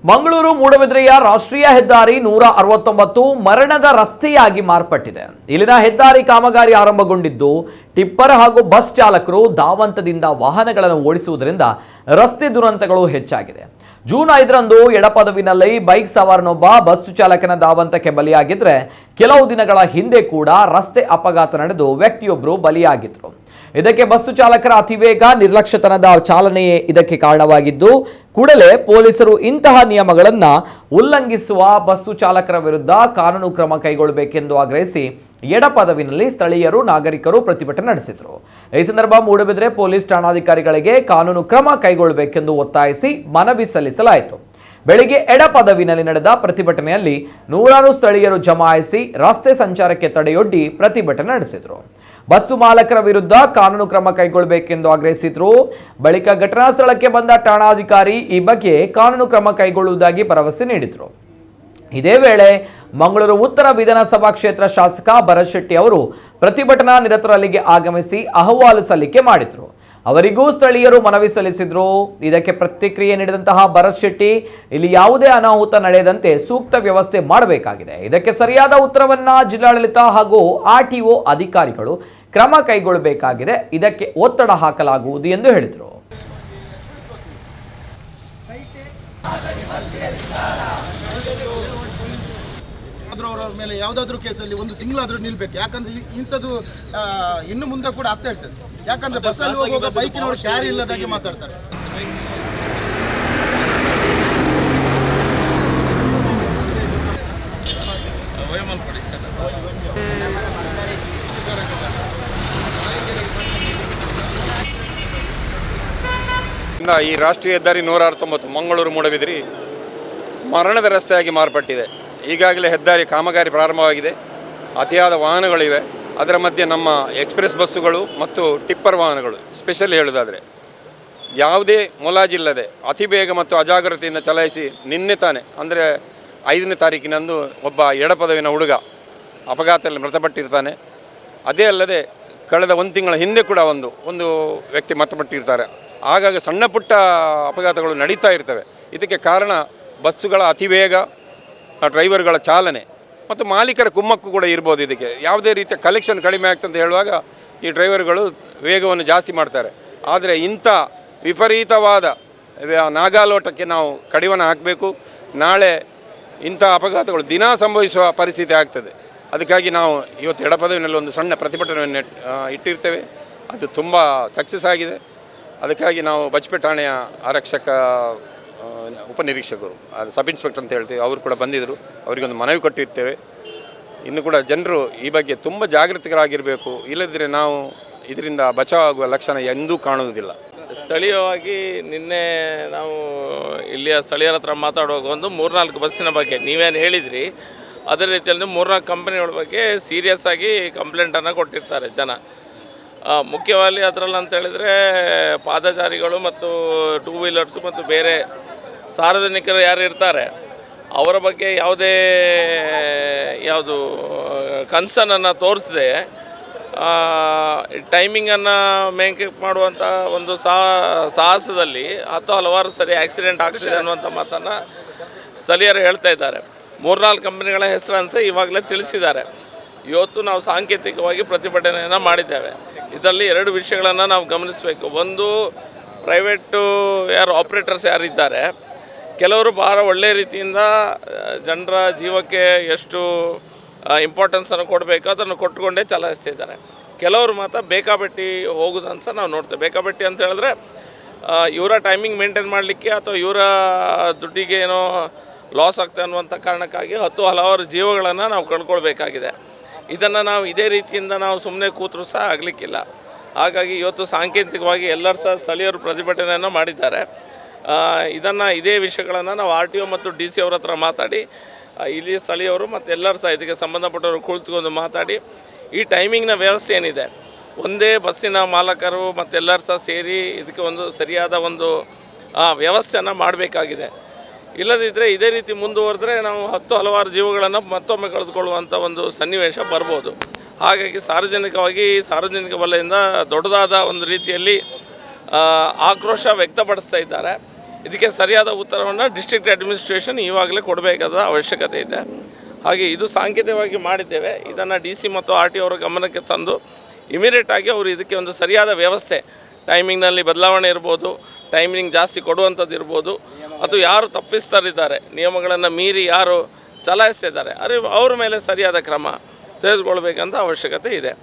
ಮಂಗಳೂರು ಮೂಡಬಿದ್ರೆಯ ರಾಷ್ಟ್ರೀಯ ಹೆದ್ದಾರಿ 169 ಮರಣದ ರಸ್ತೆಯಾಗಿ ಮಾರ್ಪಟ್ಟಿದೆ. ಇಲ್ಲಿನ ಹೆದ್ದಾರಿ ಕಾಮಗಾರಿ ಆರಂಭಗೊಂಡಿದ್ದು ಟಿಪ್ಪರ್ ಹಾಗೂ ಬಸ್ ಚಾಲಕರು ಧಾವಂತದಿಂದ ವಾಹನಗಳನ್ನು ಓಡಿಸುವುದರಿಂದ ರಸ್ತೆ ದುರಂತಗಳು ಹೆಚ್ಚಾಗಿದೆ. ಜೂನ್ 5ರಂದು ಎಡಪದವಿನಲ್ಲಿ ಬೈಕ್ ಸವಾರನೊಬ್ಬ ಬಸ್ ಚಾಲಕನ ಧಾವಂತಕ್ಕೆ ಬಲಿಯಾಗಿದ್ರೆ ಕೆಲವು ದಿನಗಳ ಹಿಂದೆ ಕೂಡ ರಸ್ತೆ ಅಪಘಾತ ನಡೆದು ವ್ಯಕ್ತಿಯೊಬ್ಬರು ಬಲಿಯಾಗಿದ್ರು. ಇದಕ್ಕೆ ಬಸ್ಸು ಚಾಲಕರ ಅತಿವೇಗ ನಿರ್ಲಕ್ಷ್ಯತನದ ಚಾಲನೆಯೇ ಇದಕ್ಕೆ ಕಾರಣವಾಗಿದ್ದು ಕೂಡಲೇ ಪೊಲೀಸರು ಇಂತಹ ನಿಯಮಗಳನ್ನು ಉಲ್ಲಂಘಿಸುವ ಬಸ್ಸು ಚಾಲಕರ ವಿರುದ್ಧ ಕಾನೂನು ಕ್ರಮ ಕೈಗೊಳ್ಳಬೇಕೆಂದು ಆಗ್ರಹಿಸಿ ಎಡಪದವಿನಲ್ಲಿ ಸ್ಥಳೀಯರು ನಾಗರಿಕರು ಪ್ರತಿಭಟನೆ ನಡೆಸಿದರು. ಈ ಸಂದರ್ಭ ಮೂಡಬಿದ್ರೆ ಪೊಲೀಸ್ ಠಾಣಾಧಿಕಾರಿಗಳಿಗೆ ಕಾನೂನು ಕ್ರಮ ಕೈಗೊಳ್ಳಬೇಕೆಂದು ಒತ್ತಾಯಿಸಿ ಮನವಿ ಸಲ್ಲಿಸಲಾಯಿತು. ಬೆಳಿಗ್ಗೆ ಎಡಪದವಿನಲ್ಲಿ ನಡೆದ ಪ್ರತಿಭಟನೆಯಲ್ಲಿ ನೂರಾರು ಸ್ಥಳೀಯರು ಜಮಾಯಿಸಿ ರಸ್ತೆ ಸಂಚಾರಕ್ಕೆ ತಡೆಯೊಡ್ಡಿ ಪ್ರತಿಭಟನೆ ನಡೆಸಿದರು. ಬಸ್ಸು ಮಾಲಕರ ವಿರುದ್ಧ ಕಾನೂನು ಕ್ರಮ ಕೈಗೊಳ್ಳಬೇಕೆಂದು ಆಗ್ರಹಿಸಿದ್ರು. ಬಳಿಕ ಘಟನಾ ಸ್ಥಳಕ್ಕೆ ಬಂದ ಠಾಣಾಧಿಕಾರಿ ಈ ಬಗ್ಗೆ ಕಾನೂನು ಕ್ರಮ ಕೈಗೊಳ್ಳುವುದಾಗಿ ಭರವಸೆ ನೀಡಿದರು. ಇದೇ ವೇಳೆ ಮಂಗಳೂರು ಉತ್ತರ ವಿಧಾನಸಭಾ ಕ್ಷೇತ್ರ ಶಾಸಕ ಭರತ್ ಶೆಟ್ಟಿ ಅವರು ಪ್ರತಿಭಟನಾ ನಿರತರಲ್ಲಿಗೆ ಆಗಮಿಸಿ ಅಹವಾಲು ಸಲ್ಲಿಕೆ ಮಾಡಿದರು. ಅವರಿಗೂ ಸ್ಥಳೀಯರು ಮನವಿ ಸಲ್ಲಿಸಿದ್ರು. ಇದಕ್ಕೆ ಪ್ರತಿಕ್ರಿಯೆ ನೀಡಿದಂತಹ ಭರತ್ ಶೆಟ್ಟಿ, ಇಲ್ಲಿ ಯಾವುದೇ ಅನಾಹುತ ನಡೆಯದಂತೆ ಸೂಕ್ತ ವ್ಯವಸ್ಥೆ ಮಾಡಬೇಕಾಗಿದೆ. ಇದಕ್ಕೆ ಸರಿಯಾದ ಉತ್ತರವನ್ನ ಜಿಲ್ಲಾಡಳಿತ ಹಾಗೂ ಆರ್ಟಿಒ ಅಧಿಕಾರಿಗಳು ಕ್ರಮ ಕೈಗೊಳ್ಳಬೇಕಾಗಿದೆ. ಇದಕ್ಕೆ ಒತ್ತಡ ಹಾಕಲಾಗುವುದು ಎಂದು ಹೇಳಿದರು. ಅವರ ಮೇಲೆ ಯಾವುದಾದ್ರೂ ಕೇಸಲ್ಲಿ ಒಂದು ತಿಂಗಳಾದರೂ ನಿಲ್ಬೇಕು. ಯಾಕಂದ್ರೆ ಇಂಥದ್ದು ಇನ್ನು ಮುಂದೆ ಕೂಡ ಆಗ್ತಾ ಇರ್ತದೆ. ಯಾಕಂದ್ರೆ ಬಸ್ಸಲ್ಲಿ ಹೋಗುವಾಗ ಬೈಕಿನವರು ಕ್ಯಾರಿ ಇಲ್ಲದಾಗಿ ಮಾತಾಡ್ತಾರೆ. ಈ ರಾಷ್ಟ್ರೀಯ ಹೆದ್ದಾರಿ 169 ಮಂಗಳೂರು ಮೂಡಬಿದ್ರಿ ಮರಣದ ರಸ್ತೆಯಾಗಿ ಮಾರ್ಪಟ್ಟಿದೆ. ಈಗಾಗಲೇ ಹೆದ್ದಾರಿ ಕಾಮಗಾರಿ ಪ್ರಾರಂಭವಾಗಿದೆ. ಅತಿಯಾದ ವಾಹನಗಳಿವೆ. ಅದರ ಮಧ್ಯೆ ನಮ್ಮ ಎಕ್ಸ್ಪ್ರೆಸ್ ಬಸ್ಸುಗಳು ಮತ್ತು ಟಿಪ್ಪರ್ ವಾಹನಗಳು ಸ್ಪೆಷಲಿ ಹೇಳೋದಾದರೆ ಯಾವುದೇ ಮುಲಾಜಿಲ್ಲದೆ ಅತಿ ಬೇಗ ಮತ್ತು ಅಜಾಗ್ರತೆಯಿಂದ ಚಲಾಯಿಸಿ ನಿನ್ನೆ ತಾನೆ ಅಂದರೆ 5ನೇ ತಾರೀಕಿನಂದು ಒಬ್ಬ ಎಡಪದವಿನ ಹುಡುಗ ಅಪಘಾತದಲ್ಲಿ ಮೃತಪಟ್ಟಿರ್ತಾನೆ. ಅದೇ ಅಲ್ಲದೆ ಕಳೆದ 1 ತಿಂಗಳ ಹಿಂದೆ ಕೂಡ ಒಂದು ವ್ಯಕ್ತಿ ಮೃತಪಟ್ಟಿರ್ತಾರೆ. ಆಗಾಗ ಸಣ್ಣ ಪುಟ್ಟ ಅಪಘಾತಗಳು ನಡೀತಾ ಇರ್ತವೆ. ಇದಕ್ಕೆ ಕಾರಣ ಬಸ್ಸುಗಳ ಅತಿವೇಗ, ಡ್ರೈವರ್ಗಳ ಚಾಲನೆ ಮತ್ತು ಮಾಲೀಕರ ಕುಮ್ಮಕ್ಕು ಕೂಡ ಇರ್ಬೋದು. ಇದಕ್ಕೆ ಯಾವುದೇ ರೀತಿಯ ಕಲೆಕ್ಷನ್ ಕಡಿಮೆ ಆಗ್ತಂತ ಹೇಳುವಾಗ ಈ ಡ್ರೈವರ್ಗಳು ವೇಗವನ್ನು ಜಾಸ್ತಿ ಮಾಡ್ತಾರೆ. ಆದರೆ ಇಂಥ ವಿಪರೀತವಾದ ನಾಗಾಲೋಟಕ್ಕೆ ನಾವು ಕಡಿವಾಣ ಹಾಕಬೇಕು. ನಾಳೆ ಇಂಥ ಅಪಘಾತಗಳು ದಿನ ಸಂಭವಿಸುವ ಪರಿಸ್ಥಿತಿ ಆಗ್ತದೆ. ಅದಕ್ಕಾಗಿ ನಾವು ಇವತ್ತು ಎಡಪದವಿನಲ್ಲಿ ಒಂದು ಸಣ್ಣ ಪ್ರತಿಭಟನೆಯನ್ನು ಇಟ್ಟಿರ್ತೇವೆ. ಅದು ತುಂಬ ಸಕ್ಸಸ್ ಆಗಿದೆ. ಅದಕ್ಕಾಗಿ ನಾವು ಬಜ್ಪೆ ಠಾಣೆಯ ಆರಕ್ಷಕ ಉಪನಿರೀಕ್ಷಕರು, ಅದು ಸಬ್ ಇನ್ಸ್ಪೆಕ್ಟರ್ ಅಂತ ಹೇಳ್ತೀವಿ, ಅವರು ಕೂಡ ಬಂದಿದ್ದರು. ಅವರಿಗೊಂದು ಮನವಿ ಕೊಟ್ಟಿರ್ತೇವೆ. ಇನ್ನು ಕೂಡ ಜನರು ಈ ಬಗ್ಗೆ ತುಂಬ ಜಾಗೃತಿಕರಾಗಿರಬೇಕು. ಇಲ್ಲದಿದ್ದರೆ ನಾವು ಇದರಿಂದ ಬಚಾವಾಗುವ ಲಕ್ಷಣ ಎಂದೂ ಕಾಣುವುದಿಲ್ಲ. ಸ್ಥಳೀಯವಾಗಿ ನಿನ್ನೆ ನಾವು ಇಲ್ಲಿಯ ಸ್ಥಳೀಯರ ಹತ್ರ ಮಾತಾಡುವಾಗ 3-4 ಬಸ್ಸಿನ ಬಗ್ಗೆ ನೀವೇನು ಹೇಳಿದ್ರಿ, ಅದೇ ರೀತಿಯಲ್ಲಿ 3-4 ಕಂಪನಿಗಳ ಬಗ್ಗೆ ಸೀರಿಯಸ್ ಆಗಿ ಕಂಪ್ಲೇಂಟನ್ನು ಕೊಟ್ಟಿರ್ತಾರೆ ಜನ. ಮುಖ್ಯವಾಗಿ ಅದರಲ್ಲಿ ಅಂತ ಹೇಳಿದರೆ ಪಾದಚಾರಿಗಳು ಮತ್ತು 2 ವೀಲರ್ಸು ಮತ್ತು ಬೇರೆ ಸಾರ್ವಜನಿಕರು ಯಾರು ಇರ್ತಾರೆ ಅವರ ಬಗ್ಗೆ ಯಾವುದು ಕನ್ಸರ್ನನ್ನು ತೋರಿಸದೆ ಟೈಮಿಂಗನ್ನು ಮೇಂಟೈನ್ ಮಾಡುವಂಥ ಒಂದು ಸಾಹಸದಲ್ಲಿ ಹಲವಾರು ಸರಿ ಆಕ್ಸಿಡೆಂಟ್ ಆಗ್ತಿದೆ ಅನ್ನುವಂಥ ಮಾತನ್ನು ಸ್ಥಳೀಯರು ಹೇಳ್ತಾ ಇದ್ದಾರೆ. 3-4 ಕಂಪನಿಗಳ ಹೆಸರನ್ನು ಸಹ ಇವಾಗಲೇ ತಿಳಿಸಿದ್ದಾರೆ. ಇವತ್ತು ನಾವು ಸಾಂಕೇತಿಕವಾಗಿ ಪ್ರತಿಭಟನೆಯನ್ನು ಮಾಡಿದ್ದೇವೆ. ಇದರಲ್ಲಿ 2 ವಿಷಯಗಳನ್ನು ನಾವು ಗಮನಿಸಬೇಕು. ಒಂದು, ಪ್ರೈವೇಟು ಆಪ್ರೇಟರ್ಸ್ ಯಾರಿದ್ದಾರೆ ಕೆಲವರು ಬಹಳ ಒಳ್ಳೆಯ ರೀತಿಯಿಂದ ಜನರ ಜೀವಕ್ಕೆ ಎಷ್ಟು ಇಂಪಾರ್ಟೆನ್ಸನ್ನು ಕೊಡಬೇಕು ಅದನ್ನು ಕೊಟ್ಟುಕೊಂಡೇ ಚಲಾಯಿಸ್ತಿದ್ದಾರೆ. ಕೆಲವರು ಮಾತ್ರ ಬೇಕಾಬಿಟ್ಟಿ ಹೋಗೋದಂತ ಸಹ ನಾವು ನೋಡ್ತೇವೆ. ಬೇಕಾಬಿಟ್ಟಿ ಅಂತ ಹೇಳಿದ್ರೆ ಇವರ ಟೈಮಿಂಗ್ ಮೇಂಟೈನ್ ಮಾಡಲಿಕ್ಕೆ ಅಥವಾ ಇವರ ದುಡ್ಡಿಗೆ ಏನೋ ಲಾಸ್ ಆಗ್ತದೆ ಅನ್ನುವಂಥ ಕಾರಣಕ್ಕಾಗಿ ಹಲವಾರು ಜೀವಗಳನ್ನು ನಾವು ಕಳ್ಕೊಳ್ಬೇಕಾಗಿದೆ. ಇದನ್ನು ನಾವು ಇದೇ ರೀತಿಯಿಂದ ನಾವು ಸುಮ್ಮನೆ ಕೂತರೂ ಸಹ ಆಗಲಿಕ್ಕಿಲ್ಲ. ಹಾಗಾಗಿ ಇವತ್ತು ಸಾಂಕೇತಿಕವಾಗಿ ಎಲ್ಲರೂ ಸಹ ಸ್ಥಳೀಯರು ಪ್ರತಿಭಟನೆಯನ್ನು ಮಾಡಿದ್ದಾರೆ. ಇದೇ ವಿಷಯಗಳನ್ನು ನಾವು RTO ಮತ್ತು DC ಅವರ ಹತ್ರ ಮಾತಾಡಿ ಇಲ್ಲಿ ಸ್ಥಳೀಯರು ಮತ್ತು ಎಲ್ಲರೂ ಸಹ ಇದಕ್ಕೆ ಸಂಬಂಧಪಟ್ಟವರು ಕುಳಿತುಕೊಂಡು ಮಾತಾಡಿ ಈ ಟೈಮಿಂಗ್ನ ವ್ಯವಸ್ಥೆ ಏನಿದೆ ಒಂದೇ ಬಸ್ಸಿನ ಮಾಲಕರು ಮತ್ತು ಎಲ್ಲರೂ ಸಹ ಸೇರಿ ಇದಕ್ಕೆ ಒಂದು ಸರಿಯಾದ ಒಂದು ವ್ಯವಸ್ಥೆಯನ್ನು ಮಾಡಬೇಕಾಗಿದೆ. ಇಲ್ಲದಿದ್ದರೆ ಇದೇ ರೀತಿ ಮುಂದುವರೆದ್ರೆ ನಾವು ಹಲವಾರು ಜೀವಗಳನ್ನು ಮತ್ತೊಮ್ಮೆ ಕಳೆದುಕೊಳ್ಳುವಂಥ ಒಂದು ಸನ್ನಿವೇಶ ಬರ್ಬೋದು. ಹಾಗಾಗಿ ಸಾರ್ವಜನಿಕ ವಲಯದಿಂದ ದೊಡ್ಡದಾದ ಒಂದು ರೀತಿಯಲ್ಲಿ ಆಕ್ರೋಶ ವ್ಯಕ್ತಪಡಿಸ್ತಾ ಇದ್ದಾರೆ. ಇದಕ್ಕೆ ಸರಿಯಾದ ಉತ್ತರವನ್ನು ಡಿಸ್ಟ್ರಿಕ್ಟ್ ಅಡ್ಮಿನಿಸ್ಟ್ರೇಷನ್ ಇವಾಗಲೇ ಕೊಡಬೇಕಾದ ಅವಶ್ಯಕತೆ ಇದೆ. ಹಾಗೆ ಇದು ಸಾಂಕೇತಿಕವಾಗಿ ಮಾಡಿದ್ದೇವೆ. ಇದನ್ನು DC ಮತ್ತು RT ಅವರ ಗಮನಕ್ಕೆ ತಂದು ಇಮಿಡಿಯೇಟಾಗಿ ಅವರು ಇದಕ್ಕೆ ಒಂದು ಸರಿಯಾದ ವ್ಯವಸ್ಥೆ, ಟೈಮಿಂಗ್ನಲ್ಲಿ ಬದಲಾವಣೆ ಇರ್ಬೋದು, ಟೈಮಿಂಗ್ ಜಾಸ್ತಿ ಕೊಡುವಂಥದ್ದು ಇರ್ಬೋದು, ಅಥವಾ ಯಾರು ತಪ್ಪಿಸ್ತಾರಿದ್ದಾರೆ, ನಿಯಮಗಳನ್ನು ಮೀರಿ ಯಾರು ಚಲಾಯಿಸ್ತಿದ್ದಾರೆ ಅವ್ರ ಮೇಲೆ ಸರಿಯಾದ ಕ್ರಮ ತೆಗೆದುಕೊಳ್ಬೇಕಂತ ಅವಶ್ಯಕತೆ ಇದೆ.